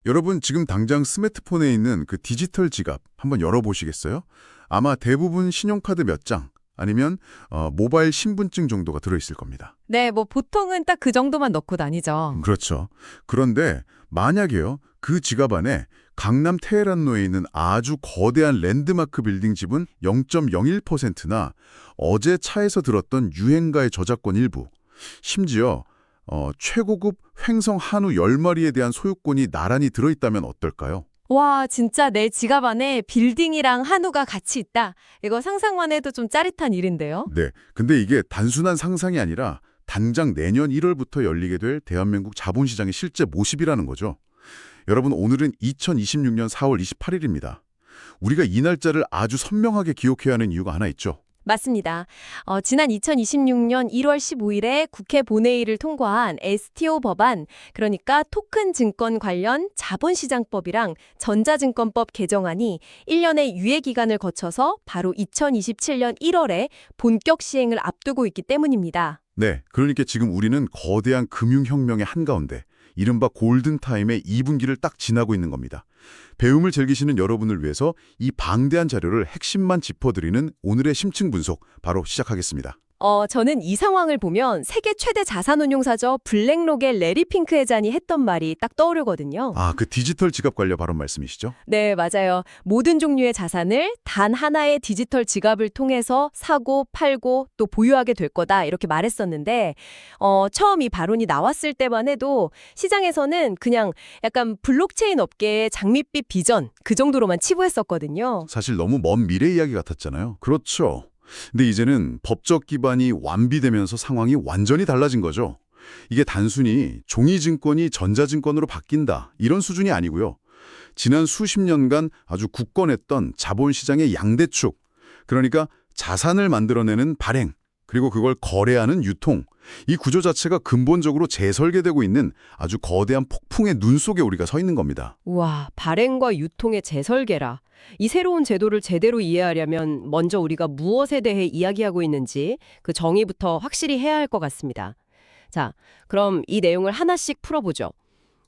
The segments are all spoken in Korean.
여러분 지금 당장 스마트폰에 있는 그 디지털 지갑 한번 열어보시겠어요? 아마 대부분 신용카드 몇 장, 아니면 모바일 신분증 정도가 들어있을 겁니다. 네, 뭐 보통은 딱 그 정도만 넣고 다니죠. 그렇죠. 그런데 만약에요, 그 지갑 안에 강남 테헤란로에 있는 아주 거대한 랜드마크 빌딩 지분 0.01%나 어제 차에서 들었던 유행가의 저작권 일부, 심지어 최고급 횡성 한우 10마리에 대한 소유권이 나란히 들어있다면 어떨까요? 와, 진짜 내 지갑 안에 빌딩이랑 한우가 같이 있다. 이거 상상만 해도 좀 짜릿한 일인데요. 네. 근데 이게 단순한 상상이 아니라 당장 내년 1월부터 열리게 될 대한민국 자본시장의 실제 모습이라는 거죠. 여러분, 오늘은 2026년 4월 28일입니다. 우리가 이 날짜를 아주 선명하게 기억해야 하는 이유가 하나 있죠. 맞습니다. 지난 2026년 1월 15일에 국회 본회의를 통과한 STO 법안, 그러니까 토큰 증권 관련 자본시장법이랑 전자증권법 개정안이 1년의 유예 기간을 거쳐서 바로 2027년 1월에 본격 시행을 앞두고 있기 때문입니다. 네, 그러니까 지금 우리는 거대한 금융혁명의 한가운데 이른바 골든타임의 2분기를 딱 지나고 있는 겁니다. 배움을 즐기시는 여러분을 위해서 이 방대한 자료를 핵심만 짚어드리는 오늘의 심층 분석 바로 시작하겠습니다. 저는 이 상황을 보면 세계 최대 자산운용사죠. 블랙록의 레리 핑크 회장이 했던 말이 딱 떠오르거든요. 아, 그 디지털 지갑 관련 발언 말씀이시죠? 네, 맞아요. 모든 종류의 자산을 단 하나의 디지털 지갑을 통해서 사고, 팔고, 또 보유하게 될 거다 이렇게 말했었는데 처음 이 발언이 나왔을 때만 해도 시장에서는 그냥 약간 블록체인 업계의 장밋빛 비전 그 정도로만 치부했었거든요. 사실 너무 먼 미래 이야기 같았잖아요. 그렇죠. 근데 이제는 법적 기반이 완비되면서 상황이 완전히 달라진 거죠. 이게 단순히 종이증권이 전자증권으로 바뀐다 이런 수준이 아니고요. 지난 수십 년간 아주 굳건했던 자본시장의 양대축, 그러니까 자산을 만들어내는 발행, 그리고 그걸 거래하는 유통, 이 구조 자체가 근본적으로 재설계되고 있는 아주 거대한 폭풍의 눈 속에 우리가 서 있는 겁니다. 우와, 발행과 유통의 재설계라. 이 새로운 제도를 제대로 이해하려면 먼저 우리가 무엇에 대해 이야기하고 있는지 그 정의부터 확실히 해야 할 것 같습니다. 자, 그럼 이 내용을 하나씩 풀어보죠.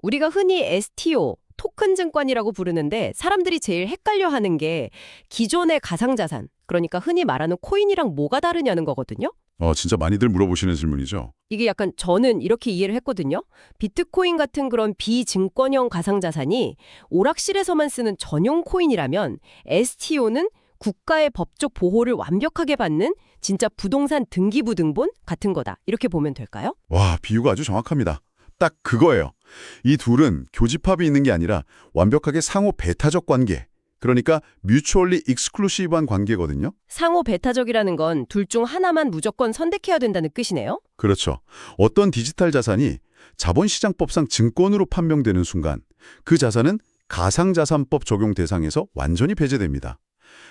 우리가 흔히 STO, 토큰 증권이라고 부르는데 사람들이 제일 헷갈려하는 게 기존의 가상자산, 그러니까 흔히 말하는 코인이랑 뭐가 다르냐는 거거든요. 진짜 많이들 물어보시는 질문이죠. 이게 약간 저는 이렇게 이해를 했거든요. 비트코인 같은 그런 비증권형 가상자산이 오락실에서만 쓰는 전용 코인이라면 STO는 국가의 법적 보호를 완벽하게 받는 진짜 부동산 등기부등본 같은 거다. 이렇게 보면 될까요? 와, 비유가 아주 정확합니다. 딱 그거예요. 이 둘은 교집합이 있는 게 아니라 완벽하게 상호 배타적 관계, 그러니까 뮤추얼리 익스클루시브한 관계거든요. 상호 배타적이라는 건 둘 중 하나만 무조건 선택해야 된다는 뜻이네요. 그렇죠. 어떤 디지털 자산이 자본시장법상 증권으로 판명되는 순간 그 자산은 가상자산법 적용 대상에서 완전히 배제됩니다.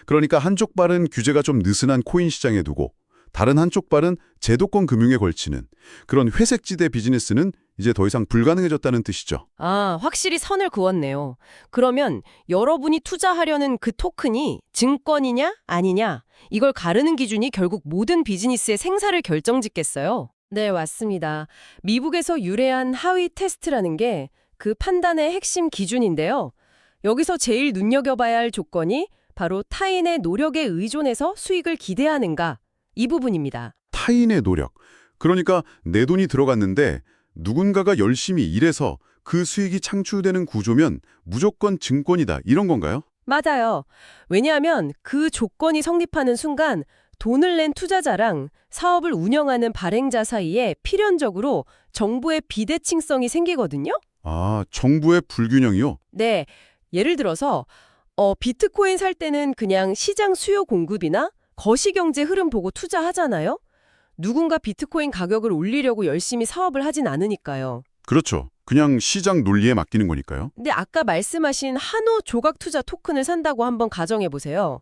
그러니까 한쪽 발은 규제가 좀 느슨한 코인 시장에 두고 다른 한쪽 발은 제도권 금융에 걸치는 그런 회색지대 비즈니스는 이제 더 이상 불가능해졌다는 뜻이죠. 아, 확실히 선을 그었네요. 그러면 여러분이 투자하려는 그 토큰이 증권이냐 아니냐 이걸 가르는 기준이 결국 모든 비즈니스의 생사를 결정짓겠어요. 네, 맞습니다. 미국에서 유래한 하위 테스트라는 게 그 판단의 핵심 기준인데요. 여기서 제일 눈여겨봐야 할 조건이 바로 타인의 노력에 의존해서 수익을 기대하는가 이 부분입니다. 타인의 노력. 그러니까 내 돈이 들어갔는데 누군가가 열심히 일해서 그 수익이 창출되는 구조면 무조건 증권이다. 이런 건가요? 맞아요. 왜냐하면 그 조건이 성립하는 순간 돈을 낸 투자자랑 사업을 운영하는 발행자 사이에 필연적으로 정보의 비대칭성이 생기거든요. 아, 정부의 불균형이요? 네, 예를 들어서 비트코인 살 때는 그냥 시장 수요 공급이나 거시경제 흐름 보고 투자하잖아요. 누군가 비트코인 가격을 올리려고 열심히 사업을 하진 않으니까요. 그렇죠. 그냥 시장 논리에 맡기는 거니까요. 근데 아까 말씀하신 한우 조각 투자 토큰을 산다고 한번 가정해 보세요.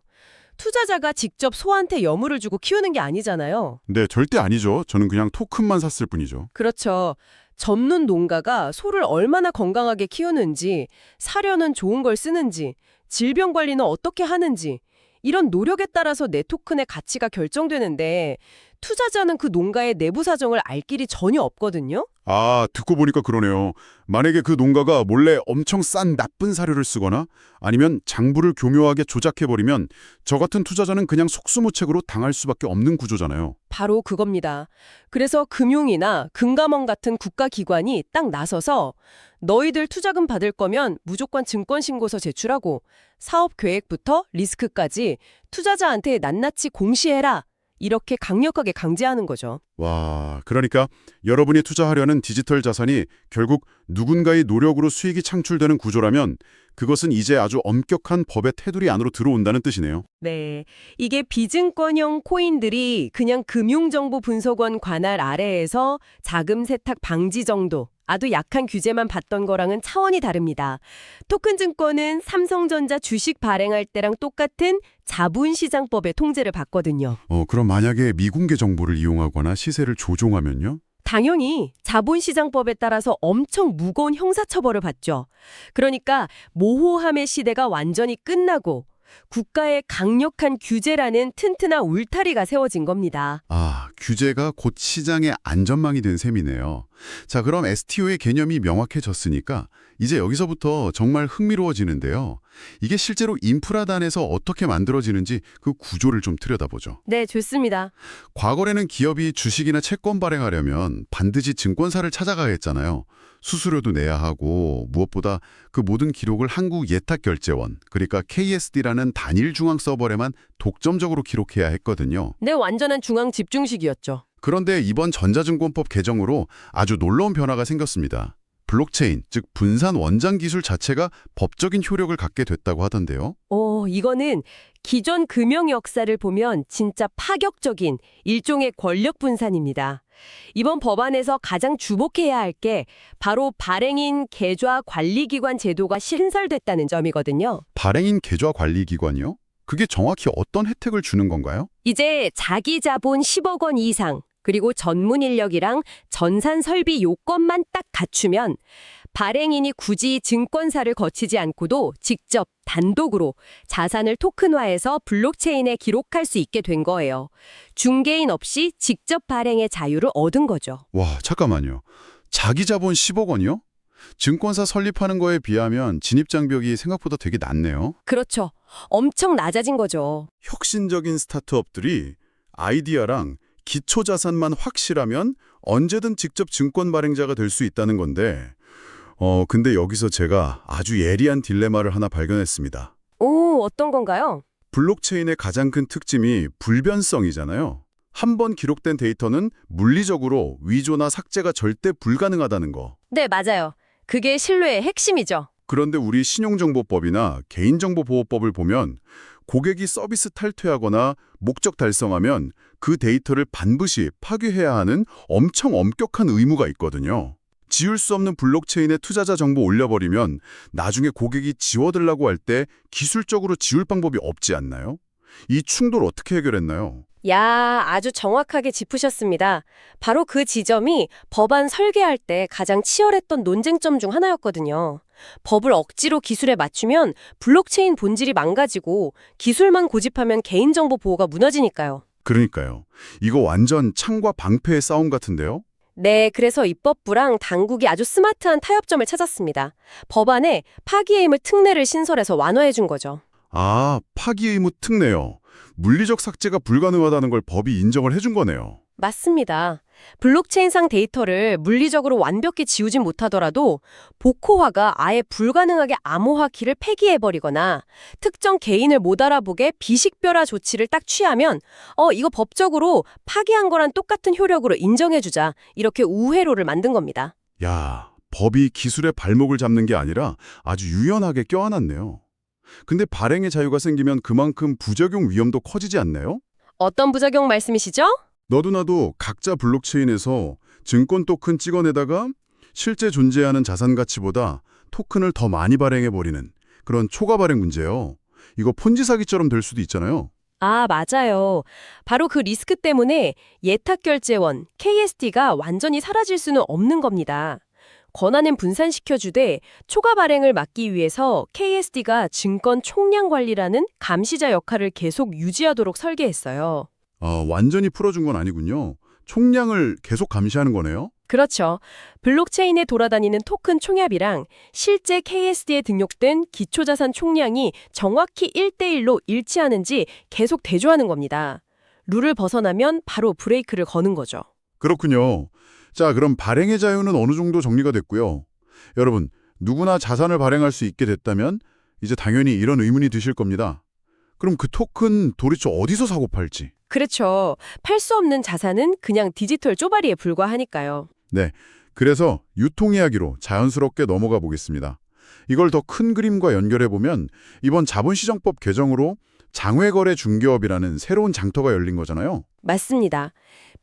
투자자가 직접 소한테 여물을 주고 키우는 게 아니잖아요. 네, 절대 아니죠. 저는 그냥 토큰만 샀을 뿐이죠. 그렇죠. 전문 농가가 소를 얼마나 건강하게 키우는지, 사료는 좋은 걸 쓰는지, 질병 관리는 어떻게 하는지 이런 노력에 따라서 내 토큰의 가치가 결정되는데 투자자는 그 농가의 내부 사정을 알 길이 전혀 없거든요. 아, 듣고 보니까 그러네요. 만약에 그 농가가 몰래 엄청 싼 나쁜 사료를 쓰거나 아니면 장부를 교묘하게 조작해버리면 저 같은 투자자는 그냥 속수무책으로 당할 수밖에 없는 구조잖아요. 바로 그겁니다. 그래서 금융이나 금감원 같은 국가기관이 딱 나서서 너희들 투자금 받을 거면 무조건 증권신고서 제출하고 사업 계획부터 리스크까지 투자자한테 낱낱이 공시해라. 이렇게 강력하게 강제하는 거죠. 와, 그러니까 여러분이 투자하려는 디지털 자산이 결국 누군가의 노력으로 수익이 창출되는 구조라면 그것은 이제 아주 엄격한 법의 테두리 안으로 들어온다는 뜻이네요. 네, 이게 비증권형 코인들이 그냥 금융정보분석원 관할 아래에서 자금 세탁 방지 정도, 아주 약한 규제만 받던 거랑은 차원이 다릅니다. 토큰 증권은 삼성전자 주식 발행할 때랑 똑같은 자본시장법의 통제를 받거든요. 그럼 만약에 미공개 정보를 이용하거나 시세를 조종하면요? 당연히 자본시장법에 따라서 엄청 무거운 형사처벌을 받죠. 그러니까 모호함의 시대가 완전히 끝나고 국가의 강력한 규제라는 튼튼한 울타리가 세워진 겁니다. 아, 규제가 곧 시장의 안전망이 된 셈이네요. 자, 그럼 STO의 개념이 명확해졌으니까 이제 여기서부터 정말 흥미로워지는데요. 이게 실제로 인프라단에서 어떻게 만들어지는지 그 구조를 좀 들여다보죠. 네, 좋습니다. 과거에는 기업이 주식이나 채권 발행하려면 반드시 증권사를 찾아가야 했잖아요. 수수료도 내야 하고 무엇보다 그 모든 기록을 한국예탁결제원, 그러니까 KSD라는 단일 중앙 서버에만 독점적으로 기록해야 했거든요. 네, 완전한 중앙 집중식이었죠. 그런데 이번 전자증권법 개정으로 아주 놀라운 변화가 생겼습니다. 블록체인, 즉 분산 원장 기술 자체가 법적인 효력을 갖게 됐다고 하던데요. 이거는 기존 금융 역사를 보면 진짜 파격적인 일종의 권력 분산입니다. 이번 법안에서 가장 주목해야 할 게 바로 발행인 계좌 관리기관 제도가 신설됐다는 점이거든요. 발행인 계좌 관리기관이요? 그게 정확히 어떤 혜택을 주는 건가요? 이제 자기 자본 10억 원 이상, 그리고 전문 인력이랑 전산 설비 요건만 딱 갖추면 발행인이 굳이 증권사를 거치지 않고도 직접 단독으로 자산을 토큰화해서 블록체인에 기록할 수 있게 된 거예요. 중개인 없이 직접 발행의 자유를 얻은 거죠. 와, 잠깐만요. 자기 자본 10억 원이요? 증권사 설립하는 거에 비하면 진입장벽이 생각보다 되게 낮네요. 그렇죠. 엄청 낮아진 거죠. 혁신적인 스타트업들이 아이디어랑 기초 자산만 확실하면 언제든 직접 증권 발행자가 될 수 있다는 건데 근데 여기서 제가 아주 예리한 딜레마를 하나 발견했습니다. 오, 어떤 건가요? 블록체인의 가장 큰 특징이 불변성이잖아요. 한 번 기록된 데이터는 물리적으로 위조나 삭제가 절대 불가능하다는 거. 네, 맞아요. 그게 신뢰의 핵심이죠. 그런데 우리 신용정보법이나 개인정보보호법을 보면 고객이 서비스 탈퇴하거나 목적 달성하면 그 데이터를 반드시 파괴해야 하는 엄청 엄격한 의무가 있거든요. 지울 수 없는 블록체인에 투자자 정보 올려버리면 나중에 고객이 지워달라고 할 때 기술적으로 지울 방법이 없지 않나요? 이 충돌 어떻게 해결했나요? 야, 아주 정확하게 짚으셨습니다. 바로 그 지점이 법안 설계할 때 가장 치열했던 논쟁점 중 하나였거든요. 법을 억지로 기술에 맞추면 블록체인 본질이 망가지고 기술만 고집하면 개인정보 보호가 무너지니까요. 그러니까요. 이거 완전 창과 방패의 싸움 같은데요? 네, 그래서 입법부랑 당국이 아주 스마트한 타협점을 찾았습니다. 법안에 파기의무 특례를 신설해서 완화해 준 거죠. 아, 파기의무 특례요. 물리적 삭제가 불가능하다는 걸 법이 인정을 해준 거네요. 맞습니다. 블록체인상 데이터를 물리적으로 완벽히 지우진 못하더라도 복호화가 아예 불가능하게 암호화 키를 폐기해버리거나 특정 개인을 못 알아보게 비식별화 조치를 딱 취하면 이거 법적으로 파기한 거랑 똑같은 효력으로 인정해주자, 이렇게 우회로를 만든 겁니다. 야, 법이 기술의 발목을 잡는 게 아니라 아주 유연하게 껴안았네요. 근데 발행의 자유가 생기면 그만큼 부작용 위험도 커지지 않나요? 어떤 부작용 말씀이시죠? 너도나도 각자 블록체인에서 증권 토큰 찍어내다가 실제 존재하는 자산 가치보다 토큰을 더 많이 발행해버리는 그런 초과 발행 문제요. 이거 폰지 사기처럼 될 수도 있잖아요. 아, 맞아요. 바로 그 리스크 때문에 예탁결제원, KSD가 완전히 사라질 수는 없는 겁니다. 권한은 분산시켜주되 초과 발행을 막기 위해서 KSD가 증권 총량 관리라는 감시자 역할을 계속 유지하도록 설계했어요. 완전히 풀어준 건 아니군요. 총량을 계속 감시하는 거네요. 그렇죠. 블록체인에 돌아다니는 토큰 총합이랑 실제 KSD에 등록된 기초자산 총량이 정확히 1대1로 일치하는지 계속 대조하는 겁니다. 룰을 벗어나면 바로 브레이크를 거는 거죠. 그렇군요. 자, 그럼 발행의 자유는 어느 정도 정리가 됐고요. 여러분, 누구나 자산을 발행할 수 있게 됐다면 이제 당연히 이런 의문이 드실 겁니다. 그럼 그 토큰 도대체 어디서 사고 팔지? 그렇죠. 팔 수 없는 자산은 그냥 디지털 쪼가리에 불과하니까요. 네, 그래서 유통 이야기로 자연스럽게 넘어가 보겠습니다. 이걸 더 큰 그림과 연결해보면 이번 자본시장법 개정으로 장외거래 중개업이라는 새로운 장터가 열린 거잖아요. 맞습니다.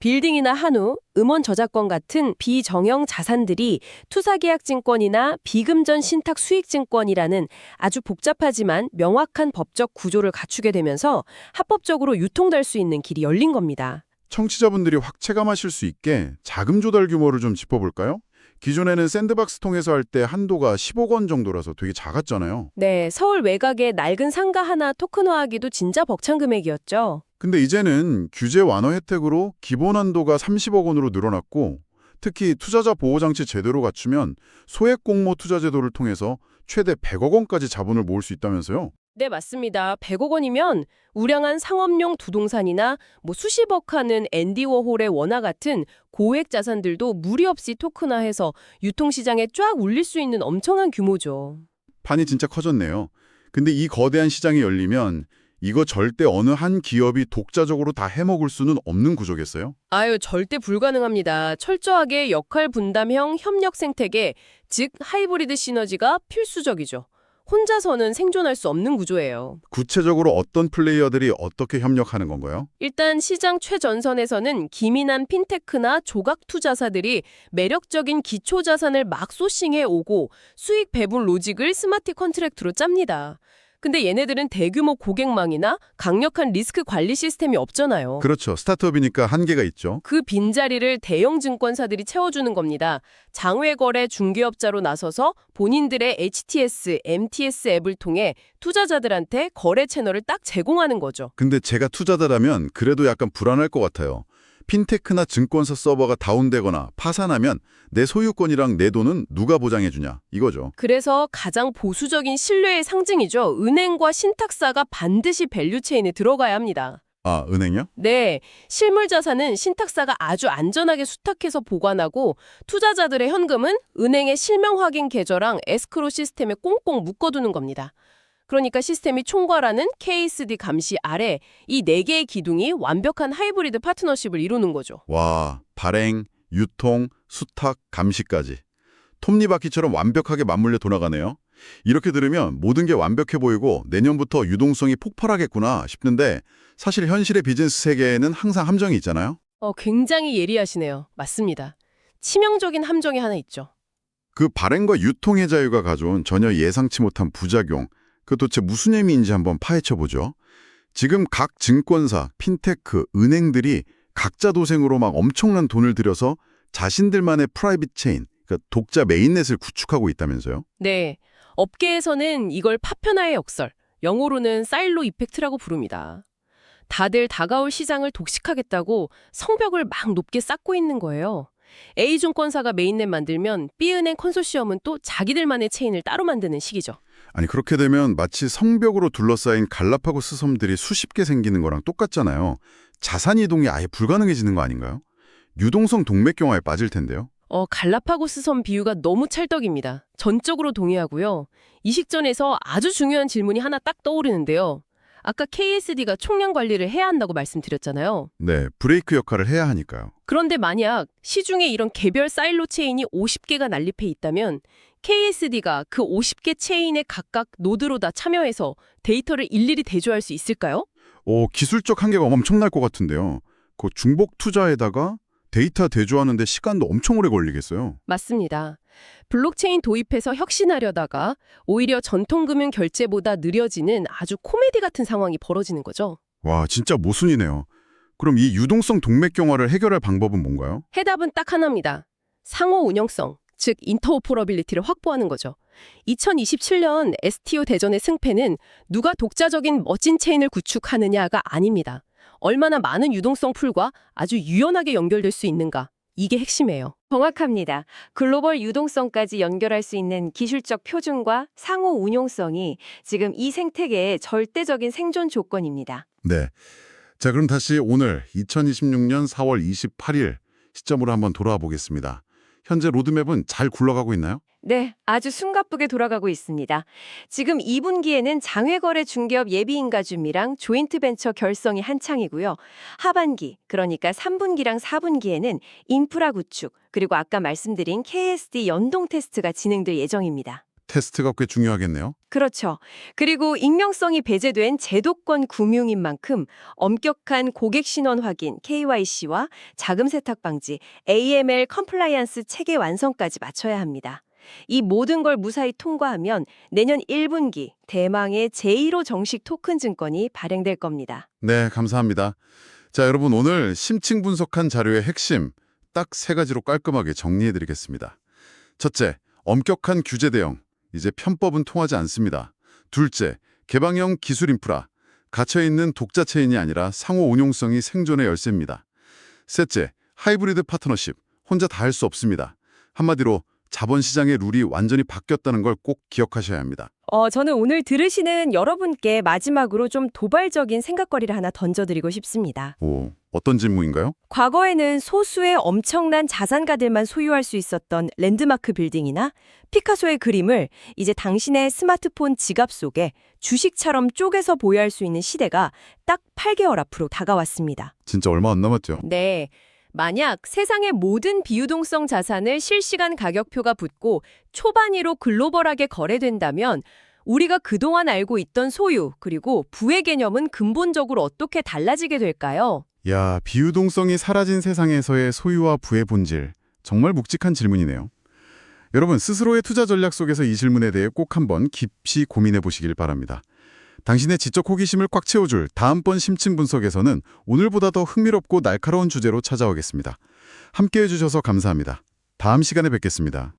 빌딩이나 한우, 음원 저작권 같은 비정형 자산들이 투자계약증권이나 비금전 신탁 수익증권이라는 아주 복잡하지만 명확한 법적 구조를 갖추게 되면서 합법적으로 유통될 수 있는 길이 열린 겁니다. 청취자분들이 확 체감하실 수 있게 자금 조달 규모를 좀 짚어볼까요? 기존에는 샌드박스 통해서 할 때 한도가 10억 원 정도라서 되게 작았잖아요. 네, 서울 외곽의 낡은 상가 하나 토큰화하기도 진짜 벅찬 금액이었죠. 근데 이제는 규제 완화 혜택으로 기본 한도가 30억 원으로 늘어났고 특히 투자자 보호장치 제대로 갖추면 소액 공모 투자 제도를 통해서 최대 100억 원까지 자본을 모을 수 있다면서요? 네, 맞습니다. 100억 원이면 우량한 상업용 두동산이나 수십억 하는 앤디 워홀의 원화 같은 고액 자산들도 무리 없이 토큰화해서 유통시장에 쫙 울릴 수 있는 엄청난 규모죠. 판이 진짜 커졌네요. 근데 이 거대한 시장이 열리면 이거 절대 어느 한 기업이 독자적으로 다 해먹을 수는 없는 구조겠어요? 아유, 절대 불가능합니다. 철저하게 역할 분담형 협력 생태계, 즉 하이브리드 시너지가 필수적이죠. 혼자서는 생존할 수 없는 구조예요. 구체적으로 어떤 플레이어들이 어떻게 협력하는 건가요? 일단 시장 최전선에서는 기민한 핀테크나 조각 투자사들이 매력적인 기초 자산을 막 소싱해 오고 수익 배분 로직을 스마트 컨트랙트로 짭니다. 근데 얘네들은 대규모 고객망이나 강력한 리스크 관리 시스템이 없잖아요. 그렇죠. 스타트업이니까 한계가 있죠. 그 빈자리를 대형 증권사들이 채워주는 겁니다. 장외거래 중개업자로 나서서 본인들의 HTS, MTS 앱을 통해 투자자들한테 거래 채널을 딱 제공하는 거죠. 근데 제가 투자자라면 그래도 약간 불안할 것 같아요. 핀테크나 증권사 서버가 다운되거나 파산하면 내 소유권이랑 내 돈은 누가 보장해주냐 이거죠. 그래서 가장 보수적인 신뢰의 상징이죠. 은행과 신탁사가 반드시 밸류체인에 들어가야 합니다. 아, 은행이요? 네, 실물 자산은 신탁사가 아주 안전하게 수탁해서 보관하고 투자자들의 현금은 은행의 실명 확인 계좌랑 에스크로 시스템에 꽁꽁 묶어두는 겁니다. 그러니까 시스템이 총괄하는 KSD 감시 아래 이 4개의 기둥이 완벽한 하이브리드 파트너십을 이루는 거죠. 와, 발행, 유통, 수탁, 감시까지. 톱니바퀴처럼 완벽하게 맞물려 돌아가네요. 이렇게 들으면 모든 게 완벽해 보이고 내년부터 유동성이 폭발하겠구나 싶는데 사실 현실의 비즈니스 세계에는 항상 함정이 있잖아요. 굉장히 예리하시네요. 맞습니다. 치명적인 함정이 하나 있죠. 그 발행과 유통의 자유가 가져온 전혀 예상치 못한 부작용, 그 도대체 무슨 의미인지 한번 파헤쳐보죠. 지금 각 증권사, 핀테크, 은행들이 각자 도생으로 막 엄청난 돈을 들여서 자신들만의 프라이빗 체인, 그러니까 독자 메인넷을 구축하고 있다면서요? 네, 업계에서는 이걸 파편화의 역설, 영어로는 사일로 이펙트라고 부릅니다. 다들 다가올 시장을 독식하겠다고 성벽을 막 높게 쌓고 있는 거예요. A증권사가 메인넷 만들면 B은행 컨소시엄은 또 자기들만의 체인을 따로 만드는 시기죠. 아니 그렇게 되면 마치 성벽으로 둘러싸인 갈라파고스 섬들이 수십 개 생기는 거랑 똑같잖아요. 자산 이동이 아예 불가능해지는 거 아닌가요? 유동성 동맥경화에 빠질 텐데요. 갈라파고스 섬 비유가 너무 찰떡입니다. 전적으로 동의하고요. 이 식전에서 아주 중요한 질문이 하나 딱 떠오르는데요. 아까 KSD가 총량 관리를 해야 한다고 말씀드렸잖아요. 네, 브레이크 역할을 해야 하니까요. 그런데 만약 시중에 이런 개별 사일로 체인이 50개가 난립해 있다면 KSD가 그 50개 체인에 각각 노드로 다 참여해서 데이터를 일일이 대조할 수 있을까요? 기술적 한계가 엄청날 것 같은데요. 그 중복 투자에다가 데이터 대조하는데 시간도 엄청 오래 걸리겠어요. 맞습니다. 블록체인 도입해서 혁신하려다가 오히려 전통금융 결제보다 느려지는 아주 코미디 같은 상황이 벌어지는 거죠. 와, 진짜 모순이네요. 그럼 이 유동성 동맥경화를 해결할 방법은 뭔가요? 해답은 딱 하나입니다. 상호 운영성, 즉 인터오퍼러빌리티를 확보하는 거죠. 2027년 STO 대전의 승패는 누가 독자적인 멋진 체인을 구축하느냐가 아닙니다. 얼마나 많은 유동성 풀과 아주 유연하게 연결될 수 있는가, 이게 핵심이에요. 정확합니다. 글로벌 유동성까지 연결할 수 있는 기술적 표준과 상호 운용성이 지금 이 생태계의 절대적인 생존 조건입니다. 네. 자, 그럼 다시 오늘 2026년 4월 28일 시점으로 한번 돌아와 보겠습니다. 현재 로드맵은 잘 굴러가고 있나요? 네, 아주 숨가쁘게 돌아가고 있습니다. 지금 2분기에는 장외거래 중개업 예비인가준미랑 조인트 벤처 결성이 한창이고요. 하반기, 그러니까 3분기랑 4분기에는 인프라 구축, 그리고 아까 말씀드린 KSD 연동 테스트가 진행될 예정입니다. 테스트가 꽤 중요하겠네요. 그렇죠. 그리고 익명성이 배제된 제도권 금융인 만큼 엄격한 고객 신원 확인 KYC와 자금 세탁 방지 AML 컴플라이언스 체계 완성까지 맞춰야 합니다. 이 모든 걸 무사히 통과하면 내년 1분기 대망의 제1호 정식 토큰 증권이 발행될 겁니다. 네, 감사합니다. 자, 여러분 오늘 심층 분석한 자료의 핵심 딱 3가지로 깔끔하게 정리해드리겠습니다. 첫째, 엄격한 규제 대응. 이제 편법은 통하지 않습니다. 둘째, 개방형 기술 인프라. 갇혀있는 독자 체인이 아니라 상호 운용성이 생존의 열쇠입니다. 셋째, 하이브리드 파트너십. 혼자 다 할 수 없습니다. 한마디로 자본시장의 룰이 완전히 바뀌었다는 걸 꼭 기억하셔야 합니다. 저는 오늘 들으시는 여러분께 마지막으로 좀 도발적인 생각거리를 하나 던져드리고 싶습니다. 오, 어떤 질문인가요? 과거에는 소수의 엄청난 자산가들만 소유할 수 있었던 랜드마크 빌딩이나 피카소의 그림을 이제 당신의 스마트폰 지갑 속에 주식처럼 쪼개서 보유할 수 있는 시대가 딱 8개월 앞으로 다가왔습니다. 진짜 얼마 안 남았죠? 네. 만약 세상의 모든 비유동성 자산을 실시간 가격표가 붙고 초반위로 글로벌하게 거래된다면 우리가 그동안 알고 있던 소유 그리고 부의 개념은 근본적으로 어떻게 달라지게 될까요? 야, 비유동성이 사라진 세상에서의 소유와 부의 본질. 정말 묵직한 질문이네요. 여러분, 스스로의 투자 전략 속에서 이 질문에 대해 꼭 한번 깊이 고민해 보시길 바랍니다. 당신의 지적 호기심을 꽉 채워줄 다음번 심층 분석에서는 오늘보다 더 흥미롭고 날카로운 주제로 찾아오겠습니다. 함께해 주셔서 감사합니다. 다음 시간에 뵙겠습니다.